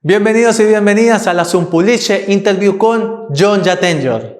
Bienvenidos y bienvenidas a la Zumpuliche Interview con Jhon Jatenjor.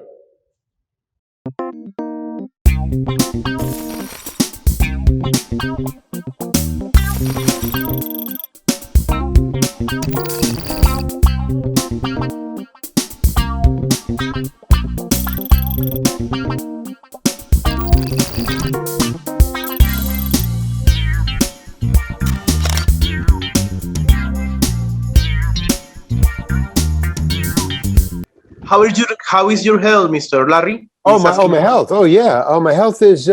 How is your health, Mr. Larry? My health. Oh, yeah. Oh, my health is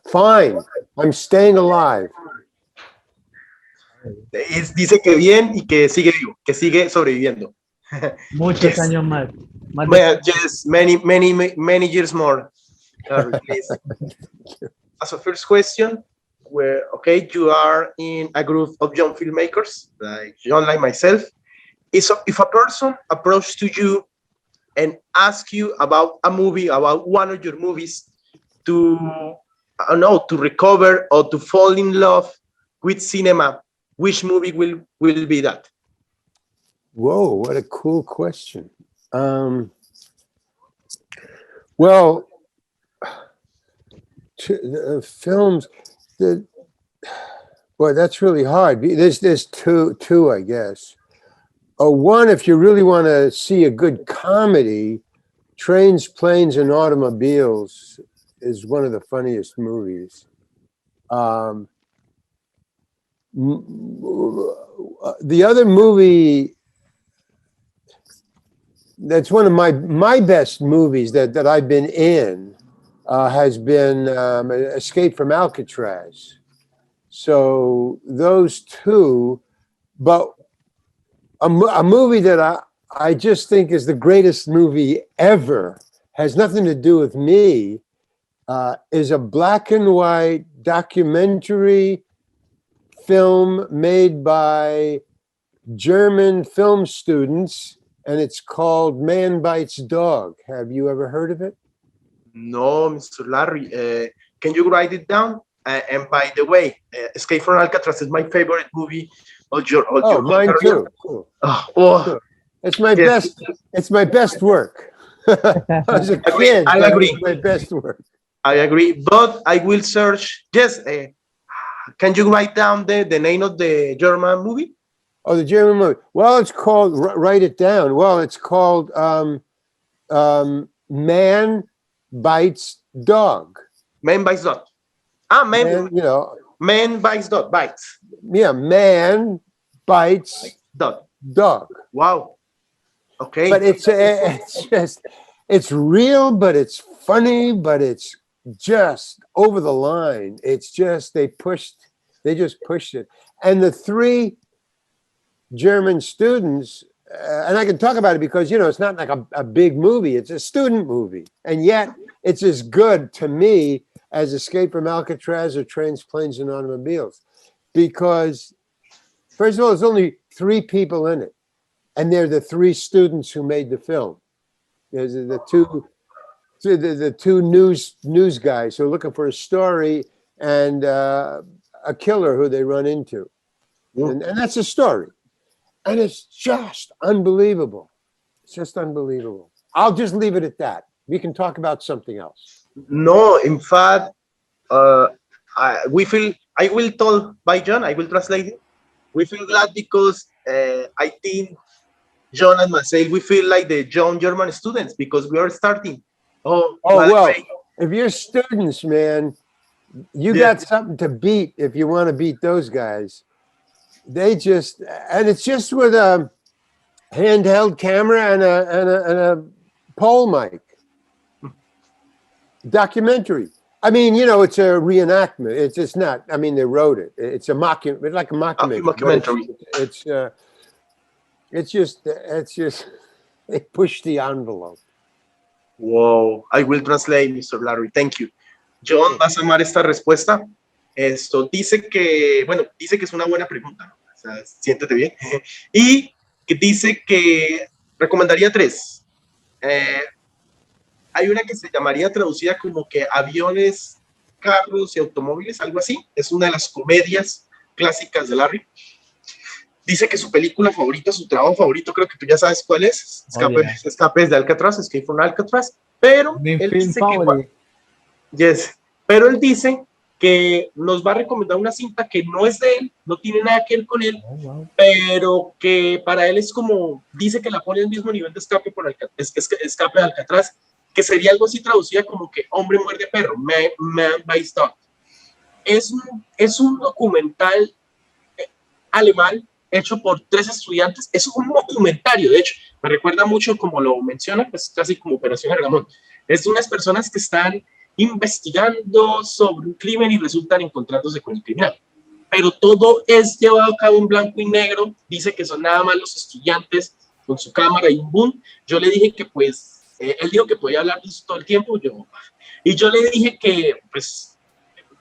fine. I'm staying alive. Dice que bien y que sigue vivo, que sigue sobreviviendo. Muchos años más. Yes, many years more. Larry, please. As a first question, you are in a group of young filmmakers, like John, like myself. If a person approaches to you and ask you about a movie, about one of your movies, to recover or to fall in love with cinema, which movie will be that? Whoa, what a cool question. Films that, boy, that's really hard. There's two, I guess. One, if you really want to see a good comedy, Trains, Planes, and Automobiles is one of the funniest movies. The other movie that's one of my best movies that I've been in has been Escape from Alcatraz. So those two, but a movie that I just think is the greatest movie ever, has nothing to do with me, is a black and white documentary film made by German film students, and it's called Man Bites Dog. Have you ever heard of it? No, Mr. Larry. Can you write it down? And by the way, Escape from Alcatraz is my favorite movie. Mine too. Cool. Cool. It's my best. It's my best work. As a kid, I agree. It's my best work. I agree, but I will search. Yes. Can you write down the name of the German movie? Oh, the German movie. Well, it's called. Write it down. Well, it's called Man Bites Dog. Man Bites Dog. Man. Man Bites Dog. Bites. Yeah, Man Bites Dog. Wow. Okay. But it's real, but it's funny, but it's just over the line. It's just they just pushed it. And the three German students, and I can talk about it because it's not like a big movie. It's a student movie, and yet it's as good to me as Escape from Alcatraz or Trains, Planes, and Automobiles. Because, first of all, there's only three people in it, and they're the three students who made the film. There's the two news guys who are looking for a story and a killer who they run into, and that's a story, and it's just unbelievable. It's just unbelievable. I'll just leave it at that. We can talk about something else. No, in fact, I will tell by John, I will translate it. We feel glad because I think John and myself, we feel like the young German students because we are starting. Well, if you're students, man, you got something to beat if you want to beat those guys. And it's just with a handheld camera and a pole mic. Documentary. I mean, it's a reenactment. It's just not. I mean, they wrote it. It's a mockumentary, like a mockumentary. It's just they push the envelope. Wow. I will translate, Mr. Larry. Thank you. John, vas a amar esta respuesta. Esto dice que es una buena pregunta, ¿no? O sea, siéntete bien. Y que dice que recomendaría tres. Hay una que se llamaría traducida como que aviones, carros y automóviles, algo así. Es una de las comedias clásicas de Larry. dice que su película favorita, su trabajo favorito, creo que tú ya sabes cuál es, Escape de Alcatraz, Escape from Alcatraz, pero Mi él film dice favorito. pero él dice que nos va a recomendar una cinta que no es de él, no tiene nada que ver con él, Oh, wow. pero que para él es como, dice que la pone al mismo nivel de Escape de Alcatraz, que sería algo así traducida como que hombre muerde perro, man bites dog. Es un documental alemán hecho por 3 estudiantes. Es un documentario, de hecho, me recuerda mucho como lo menciona, pues casi como Operación Argamón. Es de unas personas que están investigando sobre un crimen y resultan encontrándose con el criminal. Pero todo es llevado a cabo en blanco y negro. Dice que son nada más los estudiantes con su cámara y un boom. Yo le dije que pues, él dijo que podía hablar de eso todo el tiempo, y yo le dije que pues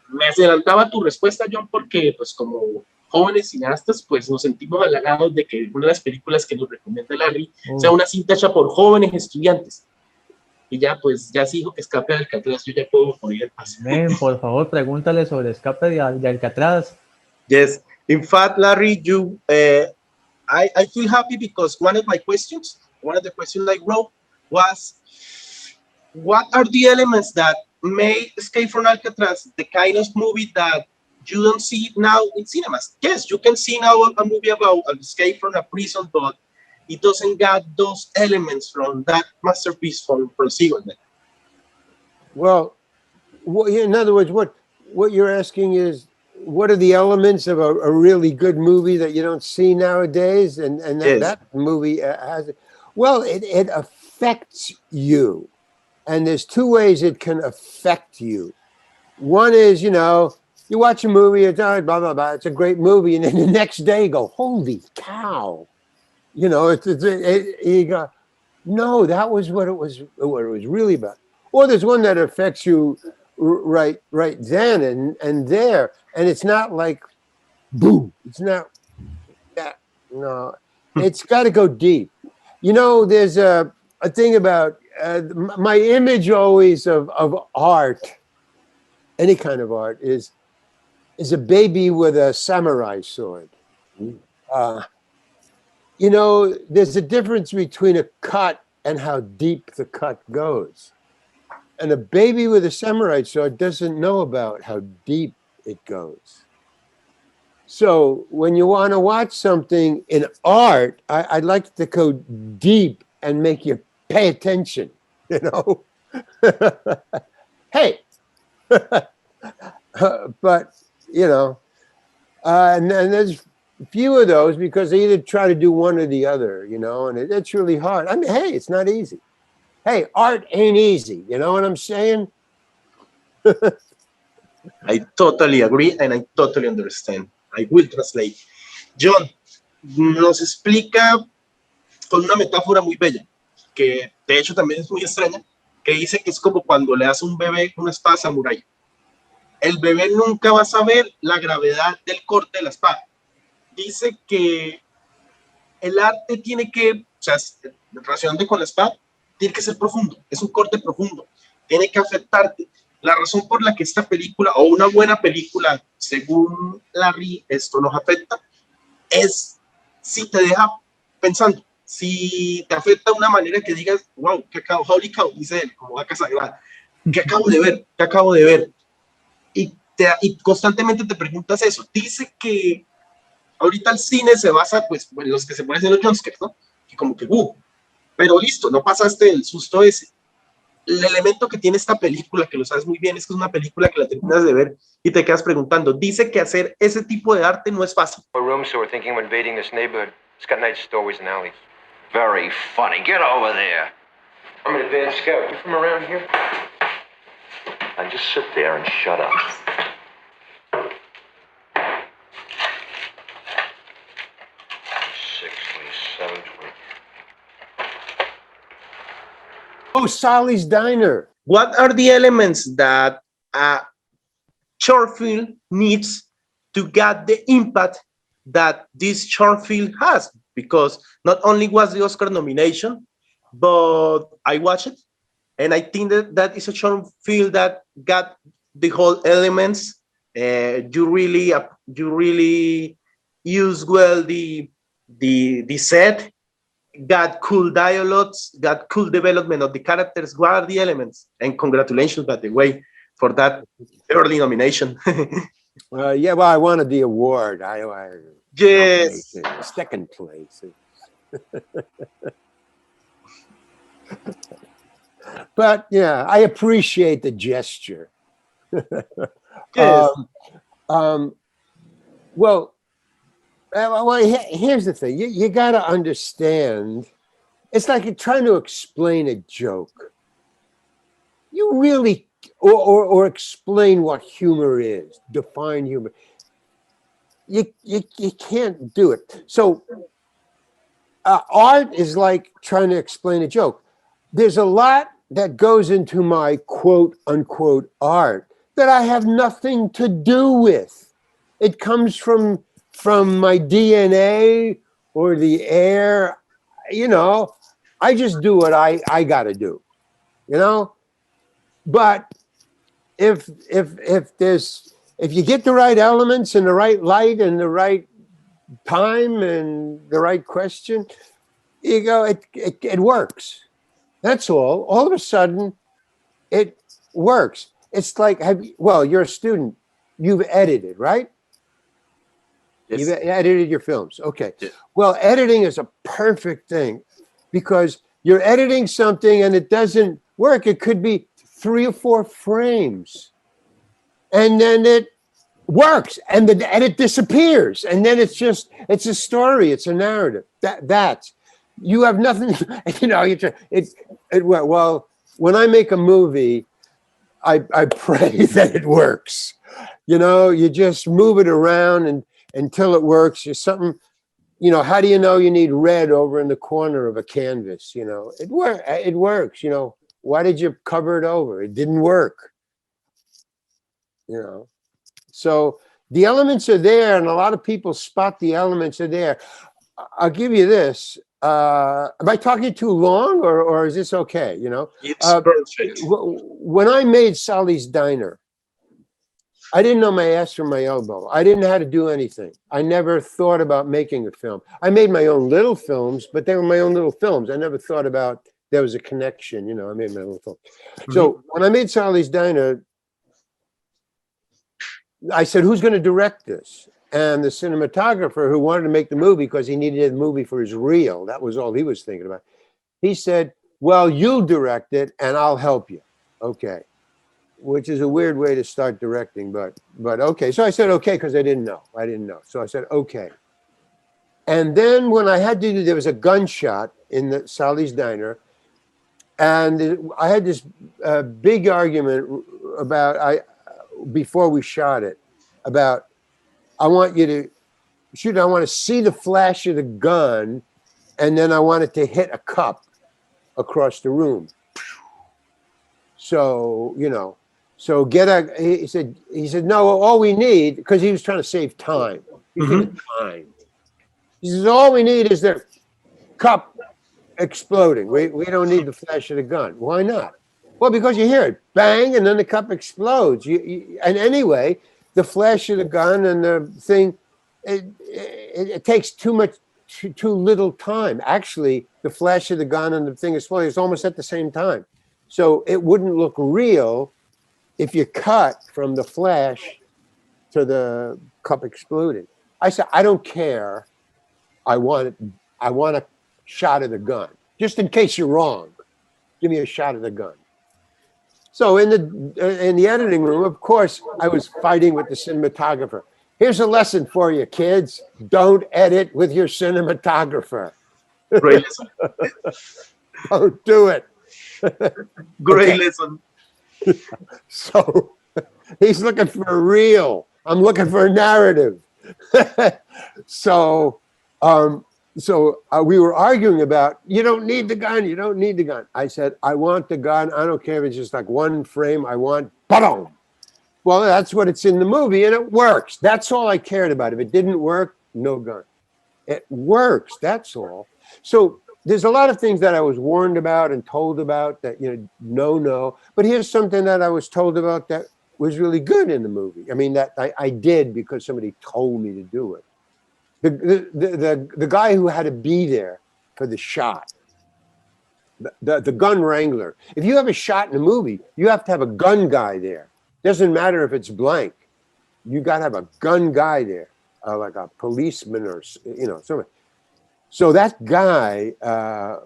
me adelantaba tu respuesta, John, porque pues como jóvenes cineastas, pues nos sentimos halagados de que una de las películas que nos recomienda Larry sea una cinta hecha por jóvenes estudiantes. Y ya, pues, ya sí dijo que Escape de Alcatraz, yo ya puedo morir el paso. Men, por favor, pregúntale sobre Escape de Alcatraz. Yes, in fact, Larry, I feel happy because one of the questions I wrote was, what are the elements that made Escape from Alcatraz the kind of movie that you don't see now in cinemas? Yes, you can see now a movie about an escape from a prison, but it doesn't got those elements from that masterpiece from Seagull. Well, in other words, what you're asking is, what are the elements of a really good movie that you don't see nowadays? And Yes. that movie has, well, it affects you. And there's 2 ways it can affect you. One is, you watch a movie, it's blah, blah, blah, it's a great movie. And then the next day you go, holy cow. You go, no, that was what it was really about. Or there's one that affects you right then and there. And it's not like, boom, it's not that, no, it's got to go deep. There's a thing about my image always of art, any kind of art, is a baby with a samurai sword. There's a difference between a cut and how deep the cut goes. And a baby with a samurai sword doesn't know about how deep it goes. So when you want to watch something in art, I'd like to go deep and make you pay attention, Hey, but, and there's few of those because they either try to do one or the other, and it's really hard. I mean, hey, it's not easy. Hey, art ain't easy. You know what I'm saying? I totally agree and I totally understand. I will translate. John nos explica con una metáfora muy bella, que de hecho también es muy extraña, que dice que es como cuando le das a un bebé una espada samurái. El bebé nunca va a saber la gravedad del corte de la espada. Dice que el arte tiene que, o sea, relacionando con la espada, tiene que ser profundo, es un corte profundo, tiene que afectarte. La razón por la que esta película, o una buena película, según Larry, esto nos afecta, es si te deja pensando, si te afecta de una manera que digas, wow, que acabo, holy cow, dice él, como vaca sagrada, que acabo de ver, y constantemente te preguntas eso. Dice que ahorita el cine se basa, pues, en los que se ponen en los jumpscares, ¿no? Que como que, pero listo, no pasaste el susto ese. El elemento que tiene esta película, que lo sabes muy bien, es que es una película que la terminas de ver y te quedas preguntando. Dice que hacer ese tipo de arte no es fácil. A room, so we're thinking of invading this neighborhood. It's got nice doorways and alleys. Very funny. Get over there. I'm an advanced scout. You from around here? Now just sit there and shut up. 720. Oh, Sally's Diner. What are the elements that a short film needs to get the impact that this short film has? Because not only was the Oscar nomination, but I watched it, and I think that is a short film that got the whole elements. You really use well the the set got cool dialogues, got cool development of the characters. What are the elements? And congratulations, by the way, for that early nomination. Yeah, well, I wanted the award. I Yes. second place. But yeah, I appreciate the gesture. Yes. Well, here's the thing. You got to understand. It's like you're trying to explain a joke. You really, or explain what humor is, define humor. You can't do it. So art is like trying to explain a joke. There's a lot that goes into my quote unquote art that I have nothing to do with. It comes from my DNA or the air. You know, I just do what I got to do. You know, but if you get the right elements and the right light and the right time and the right question, you go, it works. That's all. All of a sudden, it works. It's like, you're a student. You've edited, right? Yes. You've edited your films. Okay. Yes. Well, editing is a perfect thing because you're editing something and it doesn't work. It could be 3 or 4 frames. And then it works and it disappears. And then it's a story. It's a narrative. That's, you have nothing, you know, well, when I make a movie, I pray that it works. You know, you just move it around and until it works. There's something, you know, how do you know you need red over in the corner of a canvas? You know, it works, you know. Why did you cover it over? It didn't work. You know, so the elements are there and a lot of people spot the elements are there. I'll give you this. Am I talking too long or is this okay? You know, It's perfect. When I made Sally's Diner, I didn't know my ass from my elbow. I didn't know how to do anything. I never thought about making a film. I made my own little films, but they were my own little films. I never thought about there was a connection. You know, I made my little film. Mm-hmm. So when I made Sally's Diner, I said, who's going to direct this? And the cinematographer who wanted to make the movie because he needed a movie for his reel, that was all he was thinking about. He said, well, you'll direct it and I'll help you. Okay. Which is a weird way to start directing, but okay. So I said, okay, because I didn't know. So I said, okay. And then when I had to do, there was a gunshot in the Sally's Diner. And I had this big argument about, before we shot it, about, I want you to shoot, I want to see the flash of the gun, and then I want it to hit a cup across the room. So, you know, so he said, no, all we need, because he was trying to save time. He's thinking time. He says, all we need is the cup exploding. We don't need the flash of the gun. Why not? Well, because you hear it bang, and then the cup explodes. And anyway, the flash of the gun and the thing, it takes too little time. Actually, the flash of the gun and the thing exploding is almost at the same time. So it wouldn't look real if you cut from the flash to the cup exploding. I said, I don't care. I want a shot of the gun. Just in case you're wrong, give me a shot of the gun. So in the editing room, of course, I was fighting with the cinematographer. Here's a lesson for you, kids. Don't edit with your cinematographer. Great lesson. Don't do it. Great lesson. So he's looking for a reel. I'm looking for a narrative. So we were arguing about, you don't need the gun. You don't need the gun. I said, I want the gun. I don't care if it's just like one frame. I want, ba-dum. Well, that's what it's in the movie, and it works. That's all I cared about. If it didn't work, no gun. It works. That's all. So there's a lot of things that I was warned about and told about that, you know, no. But here's something that I was told about that was really good in the movie. I mean, that I did because somebody told me to do it. the guy who had to be there for the shot, the gun wrangler. If you have a shot in a movie, you have to have a gun guy there. Doesn't matter if it's blank. You got to have a gun guy there, like a policeman or somebody. So that guy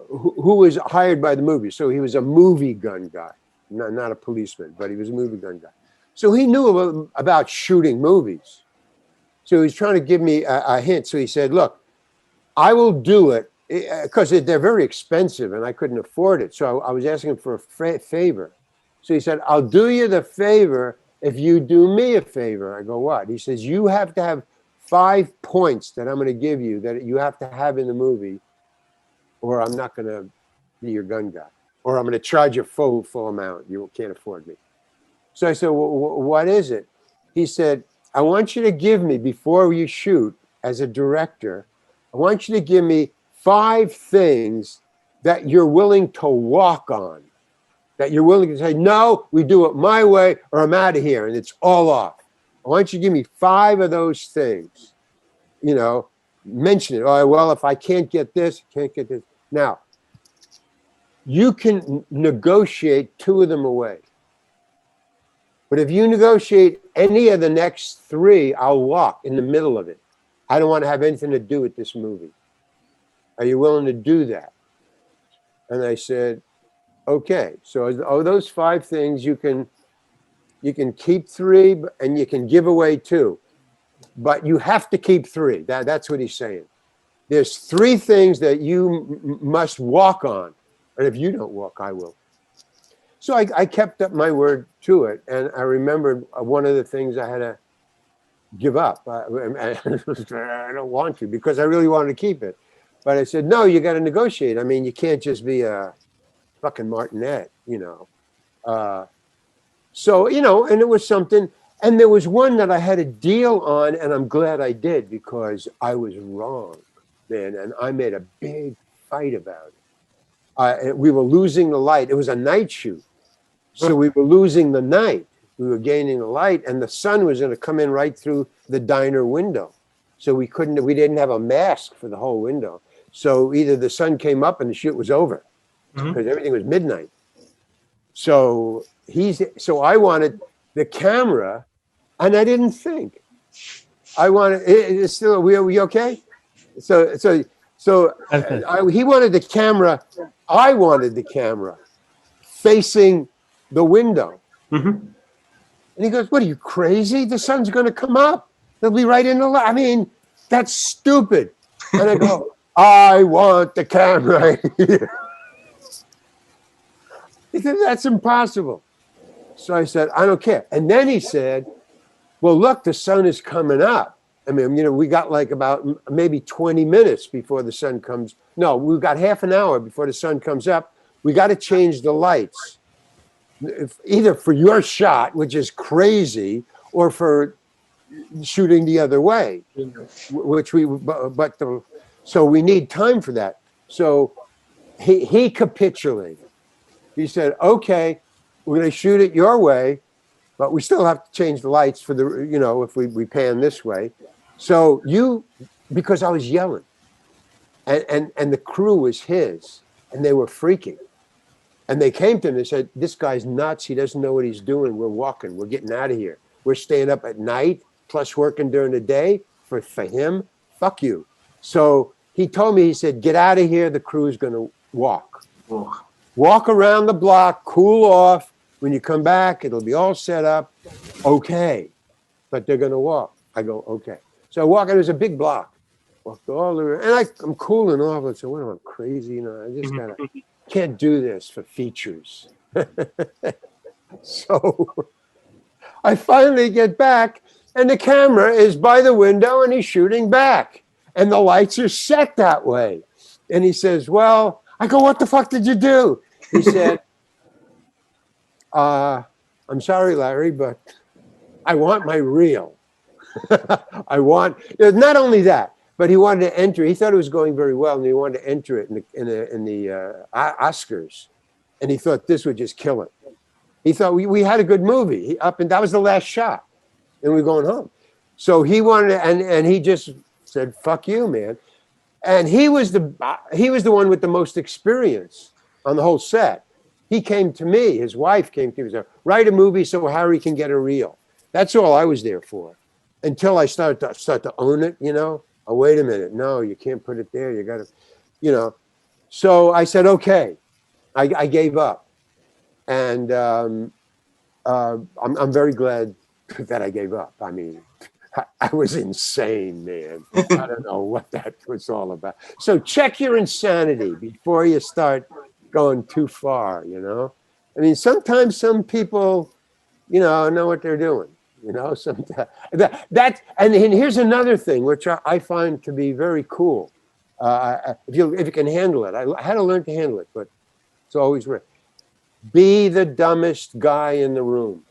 who was hired by the movie, so he was a movie gun guy, not a policeman, but he was a movie gun guy. So he knew about shooting movies. So he's trying to give me a hint. So he said, look, I will do it because they're very expensive and I couldn't afford it. So I was asking him for a favor. So he said, I'll do you the favor if you do me a favor. I go, what? He says, you have to have 5 points that I'm going to give you that you have to have in the movie, or I'm not going to be your gun guy, or I'm going to charge you full amount. You can't afford me. So I said, well, what is it? He said, I want you to give me, before you shoot as a director, I want you to give me 5 things that you're willing to walk on, that you're willing to say, no, we do it my way, or I'm out of here, and it's all off. I want you to give me 5 of those things, mention it. Oh, well, if I can't get this, can't get this. Now, you can negotiate 2 of them away. But if you negotiate any of the next 3, I'll walk in the middle of it. I don't want to have anything to do with this movie. Are you willing to do that? And I said, okay. So those 5 things, you can keep 3 and you can give away 2, but you have to keep 3. That's what he's saying. There's 3 things that you must walk on. And if you don't walk, I will. So I kept up my word to it. And I remembered one of the things I had to give up. I don't want to, because I really wanted to keep it. But I said, no, you got to negotiate. I mean, you can't just be a fucking martinet, So, and it was something, and there was one that I had a deal on, and I'm glad I did, because I was wrong, man, and I made a big fight about it. We were losing the light. It was a night shoot. So we were losing the night. We were gaining the light, and the sun was going to come in right through the diner window. So we didn't have a mask for the whole window. So either the sun came up and the shoot was over, because everything was midnight. So I wanted the camera, and I didn't think. I wanted it's still. Are we okay? So he wanted the camera. I wanted the camera facing the window. And he goes, "What are you, crazy? The sun's going to come up. It'll be right in the light. I mean, that's stupid." And I go, "I want the camera here." He said, "That's impossible." So I said, "I don't care." And then he said, "Well, look, the sun is coming up. I mean, we got like about maybe 20 minutes before the sun comes. No, we've got half an hour before the sun comes up. We got to change the lights, either for your shot, which is crazy, or for shooting the other way, so we need time for that." So he capitulated. He said, "Okay, we're going to shoot it your way, but we still have to change the lights for the, if we pan this way." So because I was yelling, and the crew was his, and they were freaking. And they came to him and they said, "This guy's nuts. He doesn't know what he's doing. We're walking. We're getting out of here. We're staying up at night, plus working during the day for him. Fuck you." So he told me, he said, "Get out of here. The crew's going to walk. Walk around the block, cool off. When you come back, it'll be all set up. Okay. But they're going to walk." I go, "Okay." So I walk, and it was a big block. Walked all the way, and I'm cooling off. I said, "What am I, crazy? I just can't do this for features." So I finally get back, and the camera is by the window, and he's shooting back, and the lights are set that way. And he says, "Well," I go, "What the fuck did you do?" He said, "I'm sorry, Larry, but I want my reel." Not only that, but he wanted to enter. He thought it was going very well, and he wanted to enter it in the Oscars. And he thought this would just kill it. He thought we had a good movie. That was the last shot, and we're going home. So he wanted to, and he just said, "Fuck you, man." And he was the one with the most experience on the whole set. He came to me. His wife came to me. Said, "Write a movie so Harry can get a reel." That's all I was there for. Until I start to own it, you know. Oh, wait a minute. No, you can't put it there. You got to, you know. So I said, okay. I gave up, and I'm very glad that I gave up. I mean, I was insane, man. I don't know what that was all about. So check your insanity before you start going too far, you know. I mean, sometimes some people, you know what they're doing. You know, sometimes and here's another thing which I find to be very cool. If you can handle it, I had to learn to handle it, but it's always right. Be the dumbest guy in the room.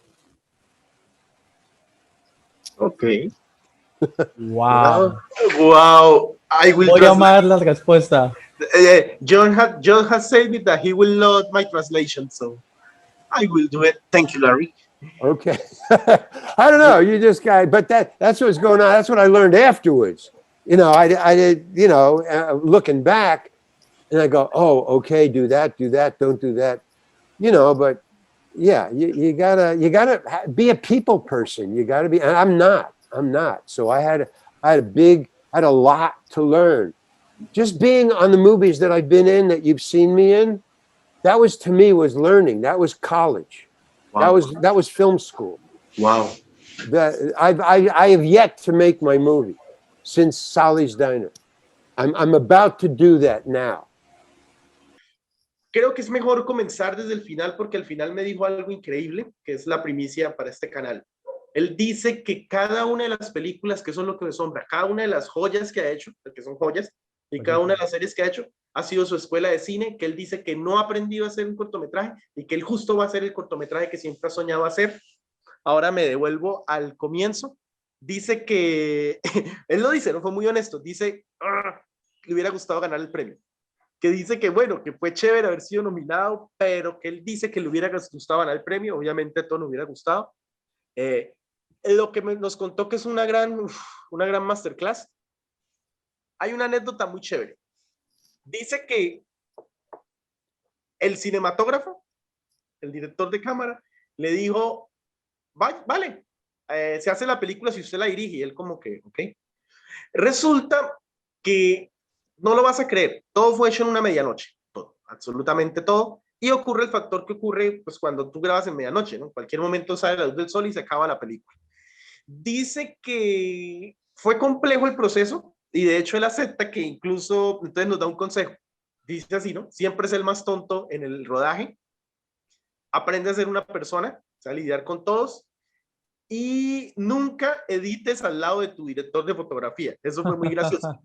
Okay. Wow. Wow. I will Voy a translate. amar la respuesta. John has said me that he will load my translation, so I will do it. Thank you, Larry. Okay. I don't know. You just got, but that's what's going on. That's what I learned afterwards. You know, I did, you know, looking back, and I go, oh, okay, do that, don't do that. You know, but yeah, you gotta be a people person. You gotta be, and I'm not. So I had a lot to learn. Just being on the movies that I've been in, that you've seen me in, that was, to me, was learning. That was college. Wow. That was film school. Wow. That I have yet to make my movie since Sally's Diner. I'm about to do that now. Creo que es mejor comenzar desde el final porque al final me dijo algo increíble, que es la primicia para este canal. Él dice que cada una de las películas, que eso es lo que me asombra, cada una de las joyas que ha hecho, que son joyas, y cada una de las series que ha hecho, ha sido su escuela de cine, que él dice que no ha aprendido a hacer un cortometraje y que él justo va a hacer el cortometraje que siempre ha soñado hacer. Ahora me devuelvo al comienzo. Dice que, él lo dice, no fue muy honesto, dice, le hubiera gustado ganar el premio. Que dice que bueno, que fue chévere haber sido nominado, pero que él dice que le hubiera gustado ganar el premio, obviamente a todos nos hubiera gustado. Lo que nos contó que es una gran masterclass. Hay una anécdota muy chévere. Dice que el cinematógrafo, el director de cámara, le dijo, vale, se hace la película si usted la dirige, y él como que, ok. Resulta que no lo vas a creer, todo fue hecho en una medianoche, todo, absolutamente todo, y ocurre el factor que ocurre pues cuando tú grabas en medianoche, ¿no? En cualquier momento sale la luz del sol y se acaba la película. Dice que fue complejo el proceso, y de hecho él acepta que incluso, entonces nos da un consejo, dice así, ¿no? Siempre es el más tonto en el rodaje, aprende a ser una persona, o sea, lidiar con todos, y nunca edites al lado de tu director de fotografía. Eso fue muy gracioso.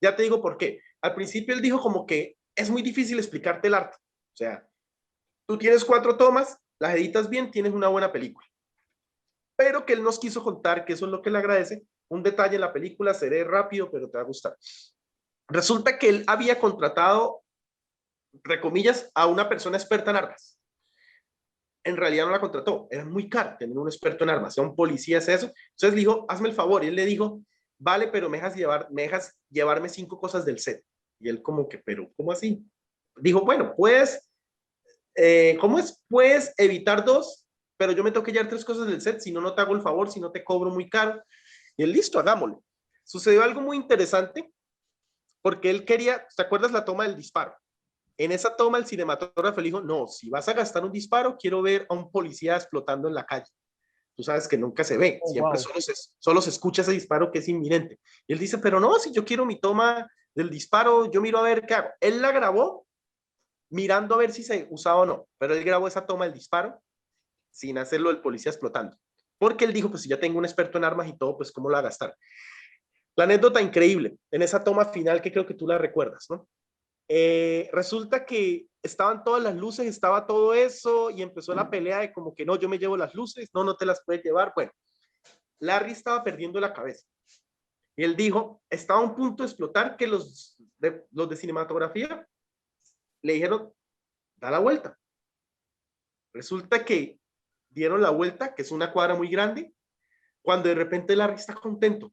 Ya te digo por qué. Al principio él dijo como que es muy difícil explicarte el arte. O sea, tú tienes 4 tomas, las editas bien, tienes una buena película. Pero que él nos quiso contar, que eso es lo que le agradece, un detalle en la película, seré rápido, pero te va a gustar. Resulta que él había contratado, entre comillas, a una persona experta en armas. En realidad no la contrató, era muy caro tener un experto en armas, sea un policía, es eso. Entonces le dijo, hazme el favor, y él le dijo, vale, pero me dejas llevarme 5 cosas del set. Y él como que, pero ¿cómo así? Dijo, bueno, puedes, ¿cómo es? Puedes evitar 2, pero yo me tengo que llevar 3 cosas del set, si no, no te hago el favor, si no te cobro muy caro. Y él, listo, hagámoslo. Sucedió algo muy interesante, porque él quería, ¿te acuerdas la toma del disparo? En esa toma el cinematógrafo le dijo, no, si vas a gastar un disparo, quiero ver a un policía explotando en la calle. Tú sabes que nunca se ve, siempre solo se escucha ese disparo que es inminente. Y él dice, pero no, si yo quiero mi toma del disparo, yo miro a ver qué hago. Él la grabó mirando a ver si se usaba o no, pero él grabó esa toma del disparo sin hacerlo del policía explotando. Porque él dijo, pues si ya tengo un experto en armas y todo, pues ¿cómo lo va a gastar? La anécdota increíble, en esa toma final que creo que tú la recuerdas, ¿no? Resulta que estaban todas las luces, estaba todo eso y empezó la pelea de como que no, yo me llevo las luces, no, no te las puedes llevar. Bueno, Larry estaba perdiendo la cabeza y él dijo, estaba a un punto de explotar, que los de cinematografía le dijeron, da la vuelta. Resulta que dieron la vuelta, que es una cuadra muy grande, cuando de repente Larry está contento.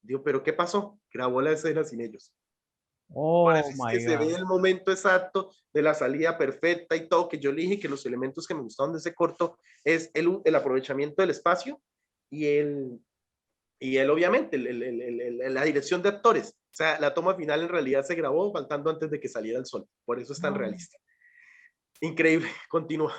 Digo, ¿pero qué pasó? Grabó la escena sin ellos. Por Oh eso es my que se ve God. el momento exacto de la salida perfecta y todo, que yo le dije que los elementos que me gustaron de ese corto es el aprovechamiento del espacio y obviamente, la dirección de actores. O sea, la toma final en realidad se grabó faltando antes de que saliera el sol. Por eso es tan realista. Increíble. Continúa.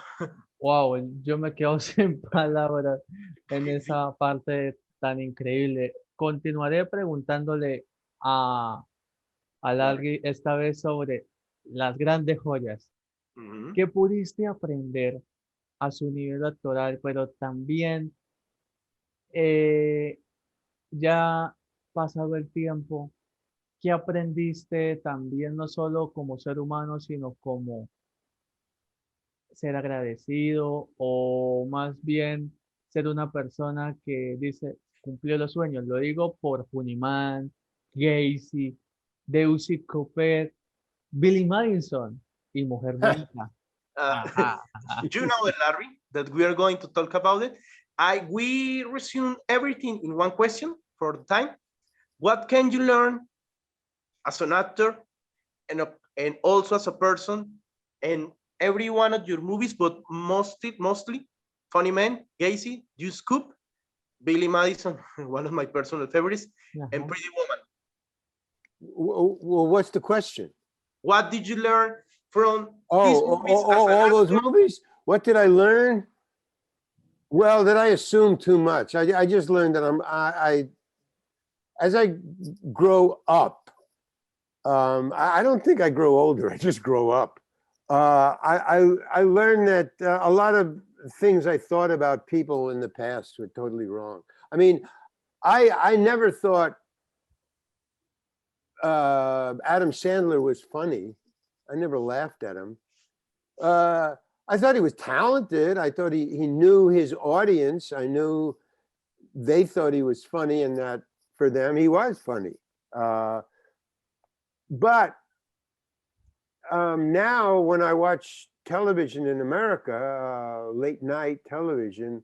Wow, yo me quedo sin palabras en esa parte tan increíble. Continuaré preguntándole a, a Larry esta vez sobre las grandes joyas. Ujú. ¿Qué pudiste aprender a su nivel actoral, pero también eh, ya pasado el tiempo, qué aprendiste también no solo como ser humano, sino como ser agradecido o más bien ser una persona que dice, cumplió los sueños? Lo digo por Funimán, Gacy, Deucey Couper, Billy Madison y Mujer Bonita. Uh, Ajá. you know, Larry, that we are going to talk about it. We resume everything in one question for the time. What can you learn as an actor and also as a person in every one of your movies, but mostly Funny Man, Gacy, You Scoop, Billy Madison, one of my personal favorites, and Ajá. Pretty Woman. Well, what's the question? What did you learn from his Oh, movies as an all those actor? movies? What did I learn? Well, that I assume too much. I just learned that as I grow up, I don't think I grow older. I just grow up. I learned that a lot of things I thought about people in the past were totally wrong. I mean, I never thought Adam Sandler was funny. I never laughed at him. I thought he was talented. I thought he knew his audience. I knew they thought he was funny, and that for them he was funny. But now, when I watch television in America, late night television,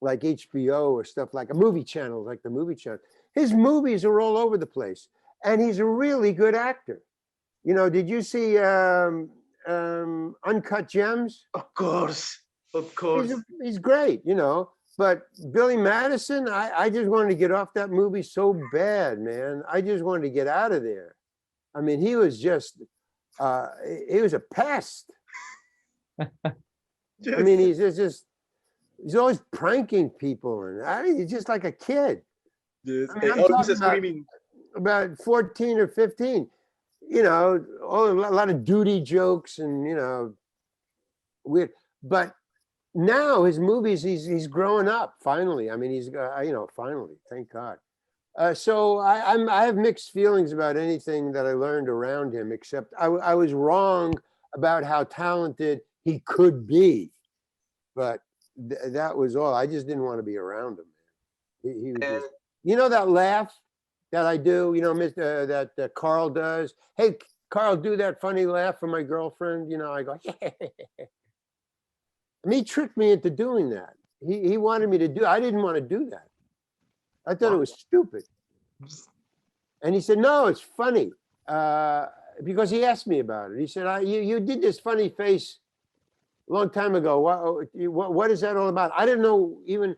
like HBO or stuff like a movie channel, like the movie channel, his movies are all over the place, and he's a really good actor. You know, did you see Uncut Gems? Of course, of course. He's great, you know. But Billy Madison, I just wanted to get off that movie so bad, man. I just wanted to get out of there. I mean, he was just, he was a pest. I mean, he's always pranking people, and he's just like a kid. Yes, I mean, I'm always talking screaming. about 14 or 15. You know, a lot of duty jokes and, you know, weird. But now his movies, he's growing up finally. I mean, he's you know, finally, thank God. So I have mixed feelings about anything that I learned around him, except I was wrong about how talented he could be, but that was all. I just didn't want to be around him. He was just, you know, that laugh that I do, you know, that Carl does. Hey, Carl, do that funny laugh for my girlfriend. You know, I go, yeah. And he tricked me into doing that. He wanted me to do. I didn't want to do that. I thought it was stupid. And he said, no, it's funny. Because he asked me about it. He said, you did this funny face a long time ago. What is that all about? I didn't know even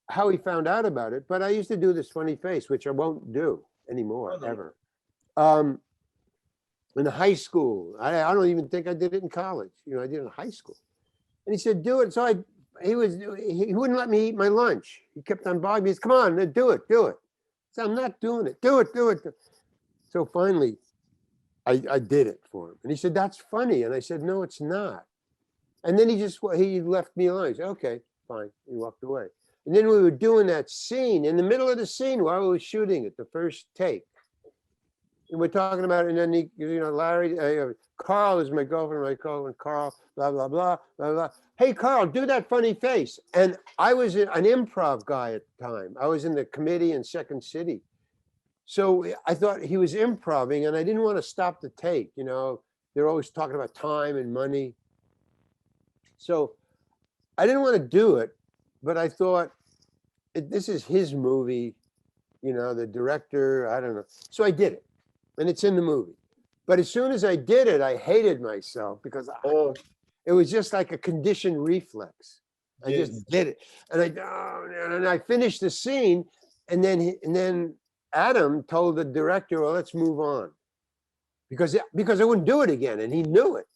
how he found out about it, but I used to do this funny face, which I won't do anymore, ever. In high school, I don't even think I did it in college. You know, I did it in high school. And he said, do it. So he wouldn't let me eat my lunch. He kept on bugging me. He said, come on, do it. So I'm not doing it. Do it. So finally, I did it for him. And he said, that's funny. And I said, no, it's not. And then he left me alone. He said, okay, fine. He walked away. And then we were doing that scene in the middle of the scene while we were shooting it, the first take. And we're talking about it. And then you know, Larry, Carl is my girlfriend. I call him Carl, blah, blah, blah, blah, blah. Hey, Carl, do that funny face. And I was an improv guy at the time. I was in the committee in Second City. So I thought he was improvising, and I didn't want to stop the take. You know, they're always talking about time and money. So I didn't want to do it, but I thought, this is his movie. you know, the director, I don't know. So I did it, and it's in the movie. But as soon as I did it, I hated myself because Oh, it was just like a conditioned reflex. I yes. just did it, and I finished the scene, and then Adam told the director, "Well, let's move on," because I wouldn't do it again, and he knew it.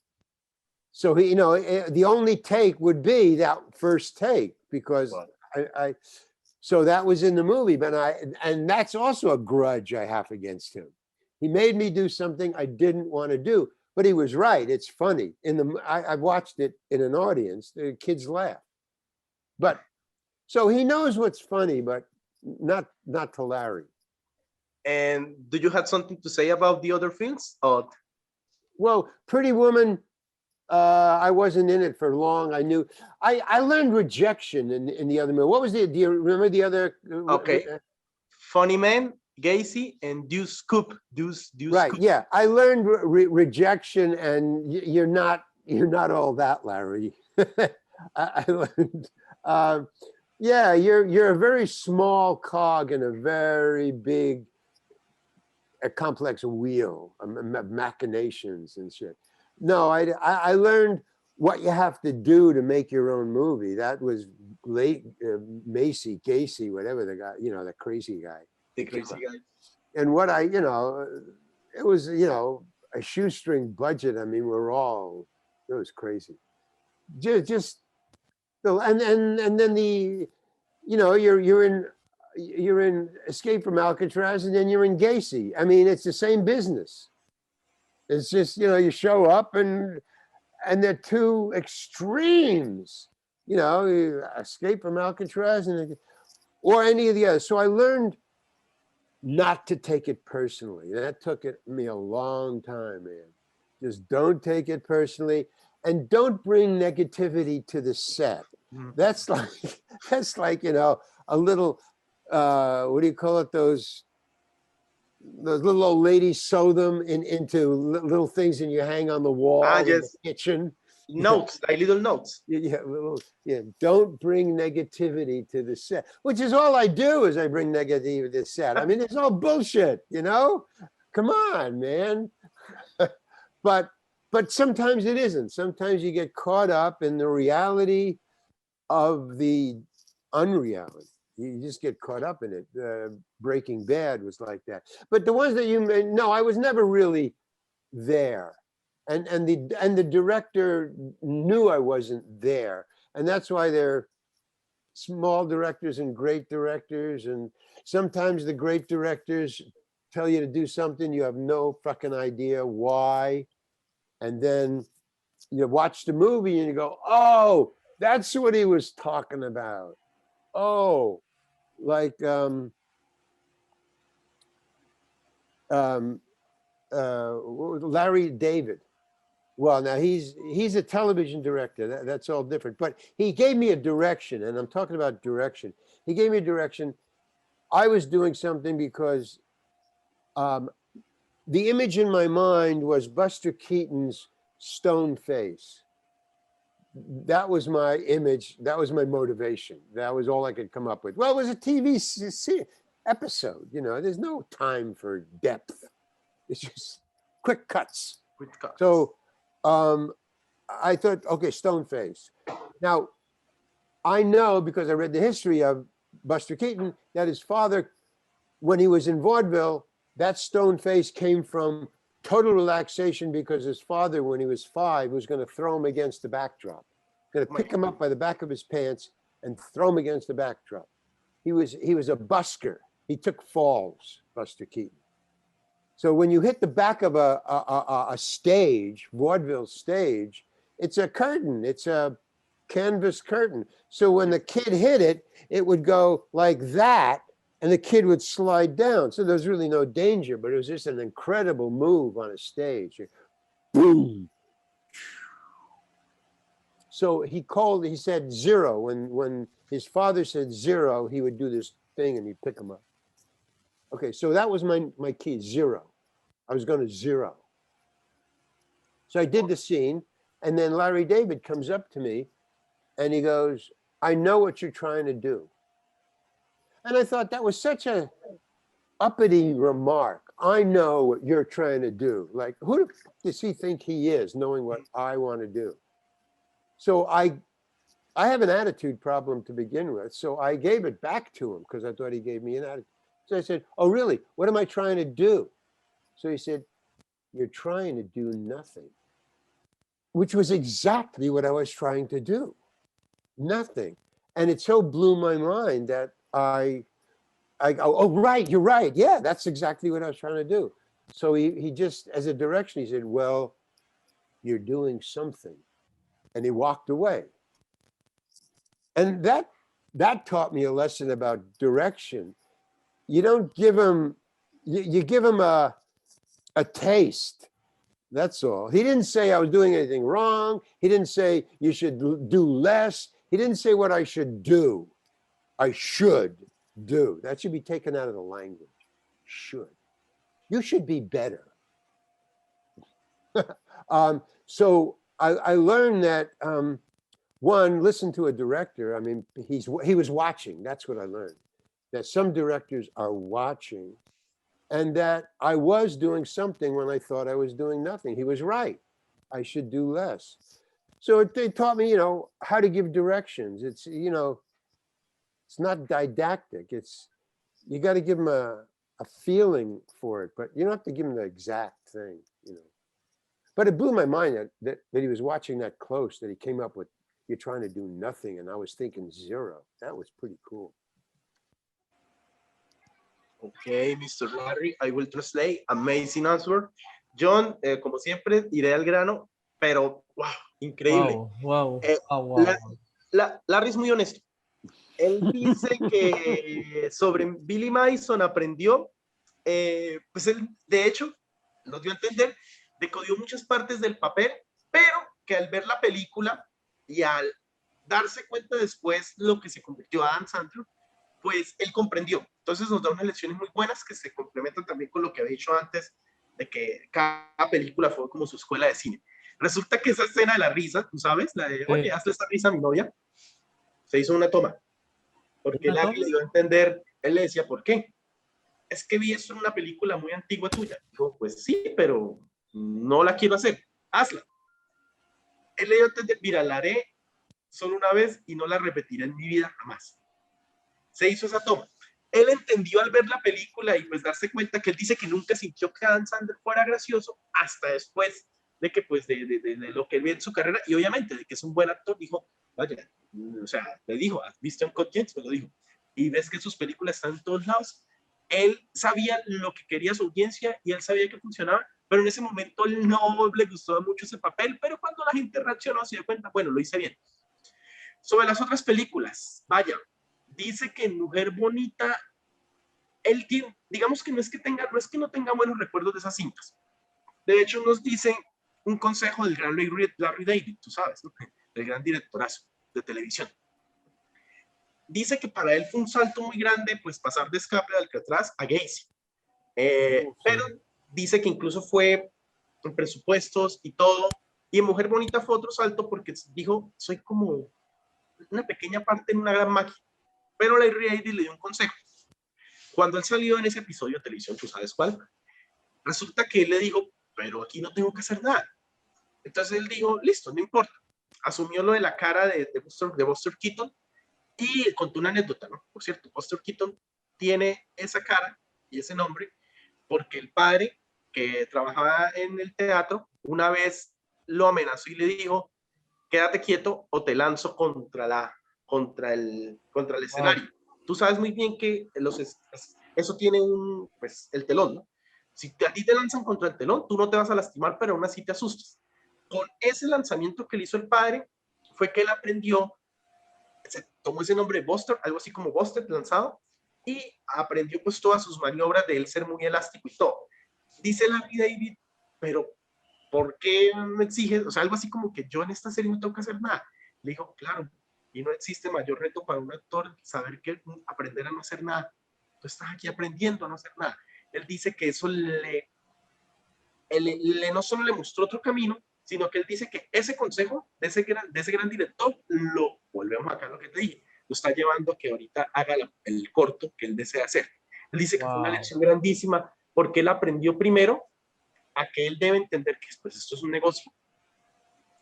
So he, you know, the only take would be that first take because Wow. I so that was in the movie, but and that's also a grudge I have against him. He made me do something I didn't want to do, but he was right. It's funny. I watched it in an audience. The kids laugh, but so he knows what's funny, but not to Larry. And do you have something to say about the other films? Oh, Well, Pretty Woman, I wasn't in it for long. I learned rejection in the other movie. What was do you remember the other? okay. Funny Man, Gacy, and Deuce Coupe. Deuce Right. Coupe. Yeah, I learned rejection, and you're not all that, Larry. I learned. Yeah, you're a very small cog in a very big, a complex wheel of machinations and shit. No, I learned what you have to do to make your own movie. That was Macy, Gacy, whatever the guy, you know, the crazy guy. The crazy guy. And what it was, a shoestring budget. I mean, it was crazy. Just and then you're in Escape from Alcatraz, and then you're in Gacy. I mean, it's the same business. It's just, you show up and they're two extremes, Escape from Alcatraz or any of the others. So I learned not to take it personally. That took me a long time, man. Just don't take it personally, and don't bring negativity to the set. That's like a little what do you call it? Those little old ladies sew them into little things, and you hang on the wall in the kitchen. Notes, like little notes. Yeah. Don't bring negativity to the set, which is all I do. Is I bring negativity to the set. I mean, it's all bullshit. Come on, man. But sometimes it isn't. Sometimes you get caught up in the reality of the unreality. You just get caught up in it. Breaking Bad was like that. But the ones that no, I was never really there. And the director knew I wasn't there. And that's why they're small directors and great directors. And sometimes the great directors tell you to do something, you have no fucking idea why. And then you watch the movie and you go, oh, that's what he was talking about. Oh, like Larry David. Well, now he's a television director. That's all different. But he gave me a direction, and I'm talking about direction. He gave me a direction. I was doing something because the image in my mind was Buster Keaton's stone face. That was my image. That was my motivation. That was all I could come up with. Well, it was a TV episode. There's no time for depth. It's just quick cuts. So I thought, okay, stone face. Now, I know because I read the history of Buster Keaton that his father, when he was in vaudeville, that stone face came from total relaxation because his father, when he was 5, was going to throw him against the backdrop. Going to pick him up by the back of his pants and throw him against the backdrop. He was a busker. He took falls, Buster Keaton. So when you hit the back of a stage, vaudeville stage, it's a curtain. It's a canvas curtain. So when the kid hit it, it would go like that, and the kid would slide down. So there's really no danger, but it was just an incredible move on a stage. Boom. So he said 0. When his father said 0, he would do this thing and he'd pick him up. Okay, so that was my key, 0. I was going to 0. So I did the scene, and then Larry David comes up to me and he goes, I know what you're trying to do. And I thought that was such a uppity remark. I know what you're trying to do. Like, who does he think he is, knowing what I want to do? So I have an attitude problem to begin with. So I gave it back to him because I thought he gave me an attitude. So I said, oh, really? What am I trying to do? So he said, you're trying to do nothing, which was exactly what I was trying to do. Nothing. And it so blew my mind that I go, oh, right, you're right. Yeah, that's exactly what I was trying to do. So he just, as a direction, he said, well, you're doing something. And he walked away. And that taught me a lesson about direction. You don't give him, you give him a taste. That's all. He didn't say I was doing anything wrong. He didn't say you should do less. He didn't say what I should do. I should do. That should be taken out of the language. Should. You should be better. So I learned that, one, listen to a director. I mean, he was watching. That's what I learned. That some directors are watching, and that I was doing something when I thought I was doing nothing. He was right. I should do less. So they taught me, how to give directions. It's, it's not didactic. You got to give them a feeling for it, but you don't have to give them the exact thing, But it blew my mind that he was watching that close, that he came up with, you're trying to do nothing, and I was thinking zero. That was pretty cool. Okay, Mr. Larry, I will translate. Amazing answer. John, como siempre, iré al grano, pero wow, increíble. Wow. Larry es muy honesto. Él dice que sobre Billy Madison aprendió, pues él, de hecho, nos dio a entender, decodió muchas partes del papel, pero que al ver la película y al darse cuenta después lo que se convirtió a Adam Sandler, pues él comprendió. Entonces nos da unas lecciones muy buenas que se complementan también con lo que había dicho antes, de que cada película fue como su escuela de cine. Resulta que esa escena de la risa, tú sabes, la de, oye, hazle esta risa a mi novia, se hizo una toma. Porque Larry le dio a entender, él le decía, ¿por qué? Es que vi esto en una película muy antigua tuya. Dijo, pues sí, pero no la quiero hacer, hazla. Él le dio a entender, mira, la haré solo una vez y no la repetiré en mi vida jamás. Se hizo esa toma. Él entendió al ver la película y pues darse cuenta que él dice que nunca sintió que Adam Sandler fuera gracioso hasta después de que pues de lo que él ve en su carrera y obviamente de que es un buen actor, dijo, vaya, o sea, le dijo, ¿has visto en James? Me lo dijo. Y ves que sus películas están en todos lados. Él sabía lo que quería su audiencia y él sabía que funcionaba, pero en ese momento él no le gustó mucho ese papel, pero cuando la gente reaccionó se dio cuenta, bueno, lo hice bien. Sobre las otras películas, vaya, dice que en Mujer Bonita, él tiene, digamos que no es que no tenga buenos recuerdos de esas cintas. De hecho, nos dice un consejo del gran Larry David, tú sabes, ¿no? El gran directorazo de televisión. Dice que para él fue un salto muy grande, pues pasar de Escape de Alcatraz a Gacy. Pero dice que incluso fue en presupuestos y todo. Y en Mujer Bonita fue otro salto porque dijo, soy como una pequeña parte en una gran máquina. Pero Larry David le dio un consejo. Cuando él salió en ese episodio de televisión, ¿tú sabes cuál? Resulta que él le dijo, pero aquí no tengo que hacer nada. Entonces él dijo, listo, no importa. Asumió lo de la cara de Buster Keaton y contó una anécdota, ¿no? Por cierto, Buster Keaton tiene esa cara y ese nombre porque el padre que trabajaba en el teatro una vez lo amenazó y le dijo, quédate quieto o te lanzo contra el escenario. Tú sabes muy bien que eso tiene pues, el telón, ¿no? Si a ti te lanzan contra el telón, tú no te vas a lastimar, pero aún así te asustas. Con ese lanzamiento que le hizo el padre, fue que él aprendió, se tomó ese nombre Buster, algo así como Buster lanzado, y aprendió pues todas sus maniobras de él ser muy elástico y todo. Dice Larry David, pero ¿por qué me exiges? O sea, algo así como que yo en esta serie no tengo que hacer nada. Le dijo, claro, y no existe mayor reto para un actor saber que aprender a no hacer nada. Tú estás aquí aprendiendo a no hacer nada. Él dice que eso no solo le mostró otro camino, sino que él dice que ese consejo de ese gran director, volvemos acá a lo que te dije, lo está llevando a que ahorita haga el corto que él desea hacer. Él dice que fue una Wow. lección grandísima porque él aprendió primero a que él debe entender que pues, esto es un negocio,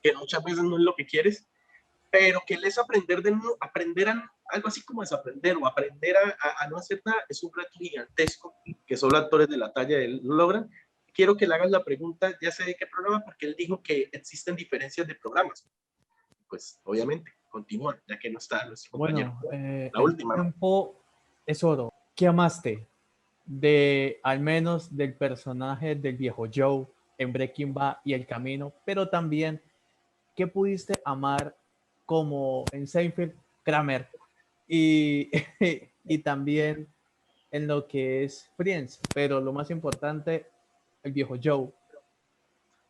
que muchas veces no es lo que quieres, pero que él es aprender a algo así como desaprender o aprender a no hacer nada, es un reto gigantesco que solo actores de la talla de él lo logran. Quiero que le hagas la pregunta, ya sé de qué programa, porque él dijo que existen diferencias de programas. Pues obviamente, continúa, ya que no está nuestro compañero. Bueno, La el última, ¿no? tiempo es oro. ¿Qué amaste de, al menos del personaje del viejo Joe en Breaking Bad y El Camino, pero también qué pudiste amar como en Seinfeld, Kramer y, y también en lo que es Friends, pero lo más importante, el viejo Joe?